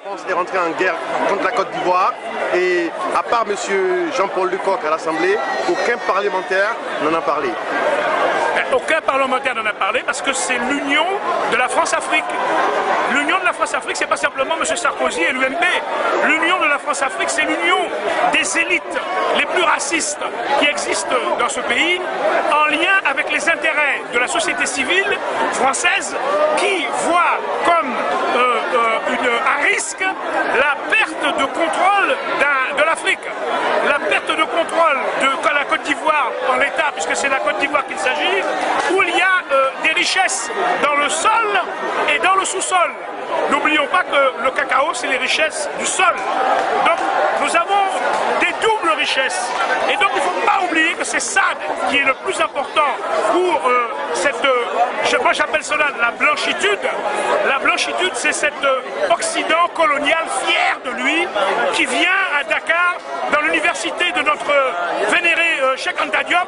France est rentrée en guerre contre la Côte d'Ivoire et à part M. Jean-Paul Lecoq à l'Assemblée, aucun parlementaire n'en a parlé. Aucun parlementaire n'en a parlé parce que c'est l'union de la France-Afrique. L'union de la France-Afrique, c'est pas simplement M. Sarkozy et l'UMP. L'union de la France-Afrique, c'est l'union des élites les plus racistes qui existent dans ce pays, en lien avec les intérêts de la société civile française qui voit comme un risque la perte de contrôle de l'Afrique. La perte de contrôle de la Côte d'Ivoire en l'état, puisque c'est la Côte d'Ivoire qu'il s'agit, où il y a des richesses dans le sol et dans le sous-sol. N'oublions pas que le cacao, c'est les richesses du sol. Donc nous avons des doubles richesses. Et donc il ne faut pas oublier que c'est ça qui est le plus important pour moi j'appelle cela la blanchitude. La blanchitude, c'est cet Occident colonial fier de lui qui vient à Dakar, dans l'université de notre vénéré Cheikh Anta Diop,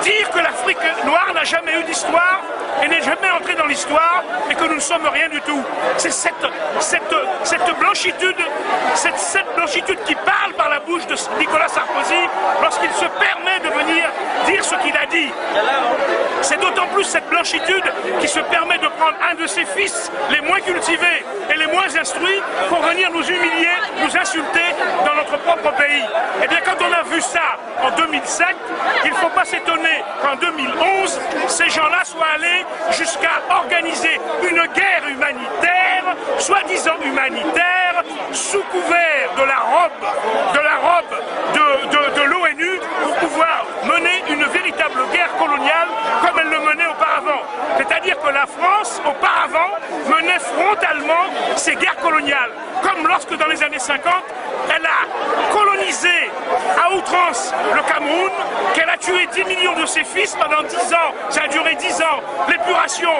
dire que l'Afrique noire n'a jamais eu d'histoire et n'est jamais entrée dans l'histoire et que nous ne sommes rien du tout. C'est cette blanchitude, cette blanchitude qui parle par la bouche de Nicolas Sarkozy lorsqu'il se permet de venir dire ce qu'il a dit. C'est d'autant plus cette blanchitude qui se permet de prendre un de ses fils les moins cultivés et les moins instruits pour venir nous humilier, nous insulter dans notre propre pays. Et bien quand on a vu ça en 2007, il ne faut pas s'étonner qu'en 2011, ces gens-là soient allés jusqu'à organiser une guerre humanitaire, soi-disant humanitaire, sous couvert de la robe de l'ONU pour pouvoir mener une véritable guerre coloniale comme elle le menait auparavant. C'est-à-dire que la France, auparavant, menait frontalement ces guerres coloniales. Comme lorsque dans les années 50, elle a colonisé à outrance le Cameroun, qu'elle a tué 10 millions de ses fils pendant 10 ans, ça a duré 10 ans, l'épuration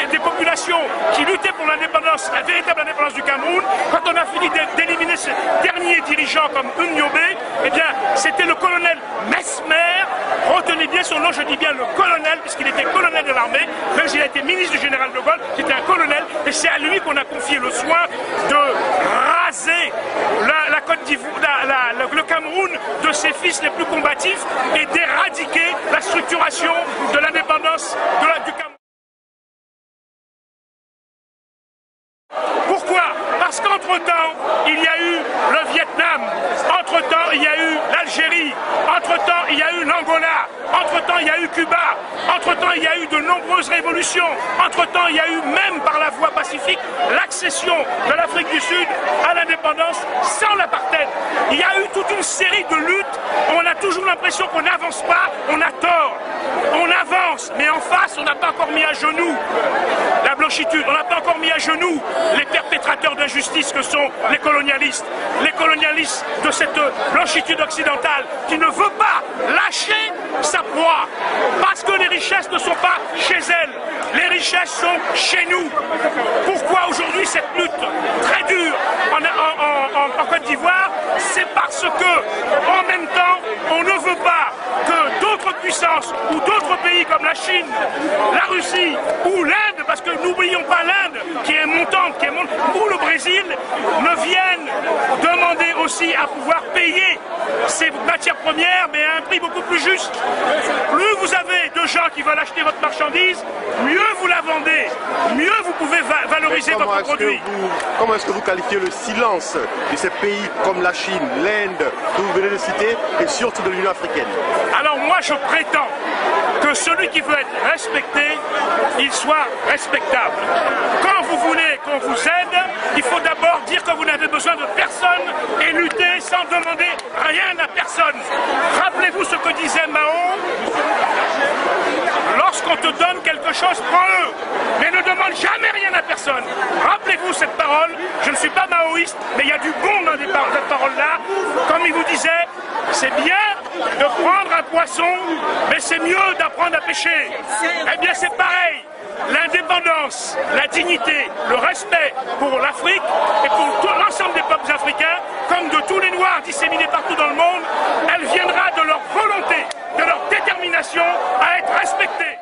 des populations qui luttaient pour l'indépendance, la véritable indépendance du Cameroun. Quand on a fini d'éliminer ces derniers dirigeants comme Nyobé, eh bien c'était le colonel Mesmer, retenez bien son nom, je dis bien le colonel, puisqu'il était colonel de l'armée, même s'il a été ministre du général de Gaulle, c'était un colonel, et c'est à lui qu'on a confié le soin de raser la Côte d'Ivoire, le Cameroun de ses fils les plus combatifs et d'éradiquer la structuration de l'indépendance du Cameroun. Pourquoi? Parce qu'entre-temps, il y a eu le Vietnam, entre-temps, il y a eu l'Algérie, entre-temps, il y a eu l'Angola, entre-temps, il y a eu Cuba, entre-temps, il y a eu de nombreuses révolutions, entre-temps, il y a eu même par la voie pacifique l'accession de l'Afrique du Sud à l'indépendance sans l'apartheid. Il y a eu toute une série de luttes, on a toujours l'impression qu'on n'avance pas, on a tort. On avance, mais en face, on n'a pas encore mis à genoux la blanchitude, on n'a pas encore mis à genoux les perpétrateurs d'injustice que sont les colonialistes de cette blanchitude occidentale qui ne veut pas lâcher sa proie parce que les richesses ne sont pas chez elle, les richesses sont chez nous. Pourquoi aujourd'hui cette lutte très dure en Côte d'Ivoire? C'est parce que en même temps, on ne veut pas que d'autres puissances ou d'autres pays comme la Chine, la Russie ou l'Inde, parce que n'oublions pas l'Inde qui est montante, ou le Brésil, ne viennent demander aussi à pouvoir payer ces matières premières, mais à un prix beaucoup plus juste. Plus vous avez de gens qui veulent acheter votre marchandise, mieux vous la vendez, mieux vous pouvez valoriser votre produit. Comment est-ce que vous qualifiez le silence de ces pays comme la Chine, l'Inde, que vous venez de citer, et surtout de l'Union africaine? Alors moi je prétends que celui qui veut être respecté, il soit respectable. Quand vous voulez qu'on vous aide, il faut d'abord dire que vous n'avez besoin de personne et lutter sans demander rien à personne. Rappelez-vous ce que disait Mao: lorsqu'on te donne quelque chose, prends-le, mais ne demande jamais rien à personne. Rappelez-vous cette parole, je ne suis pas maoïste, mais il y a du bon dans cette parole-là. Comme il vous disait, c'est bien de prendre un poisson, mais c'est mieux d'apprendre à pêcher. Eh bien c'est pareil. L'indépendance, la dignité, le respect pour l'Afrique et pour l'ensemble des peuples africains, comme de tous les Noirs disséminés partout dans le monde, elle viendra de leur volonté, de leur détermination à être respectés.